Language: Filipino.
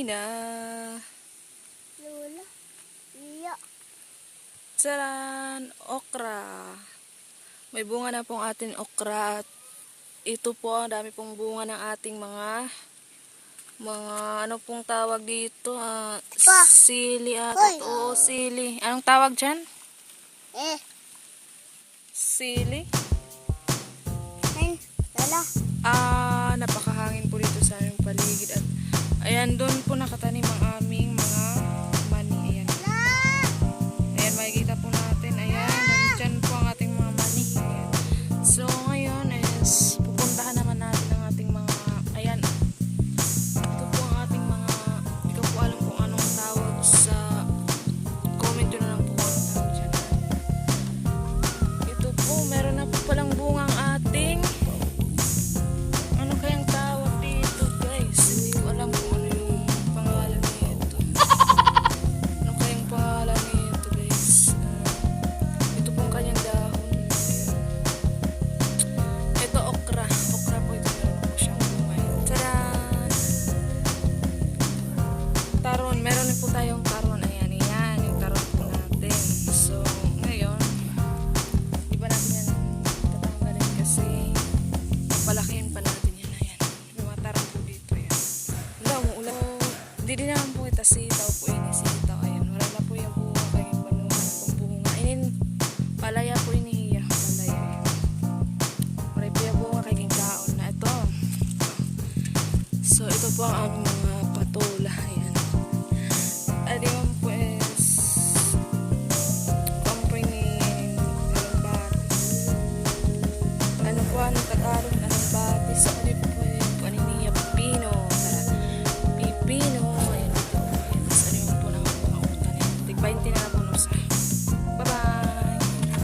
na. Lola. Iya. Tsaran! Okra. May bunga na pong ating okra at ito po ang dami pong bunga ng ating mga ano pong tawag dito? Sili at oo, sili. Anong tawag dyan? Sili? Lola. Napakahangin po dito sa aming paligid at ayan, doon po nakatanim ang aming mga mani. Ayan. Ayan, makikita po natin. Ayan, nandyan po ang ating mga mani. Ayan. So, ngayon is pupuntahan naman natin ang ating mga, ayan. Ito po ang ating mga, hindi ko po alam kung anong tawag sa, comment nyo na lang po kung anong tawag dyan. Ito po, meron na po palang bungang ating, ano kayang tawag dito guys? Hindi ko alam kung ano yung pangalan nito. Ano kayang pangalan nito guys? Ito pong kanyang dahon. Ito okra. Okra po ito. Meron po siyang bunga. Tadaan! Taron. Meron din po tayong taron. Ayan, ayan. Yung taron po natin. So, ngayon, di ba natin yan tatanggalin kasi palakihin pa natin yan. Ayan. Yung mga taron po dito. Ayan. Wala, umuulan. Hindi din naman po kita sitaw po ini. Sitaw. Ayan. Wala na po yung bunga. Kaya panuha na pong bunga. Palaya po inihiya. Palaya. Wala po yung bunga kay kaon na ito. So, ito po ang aming mga patola.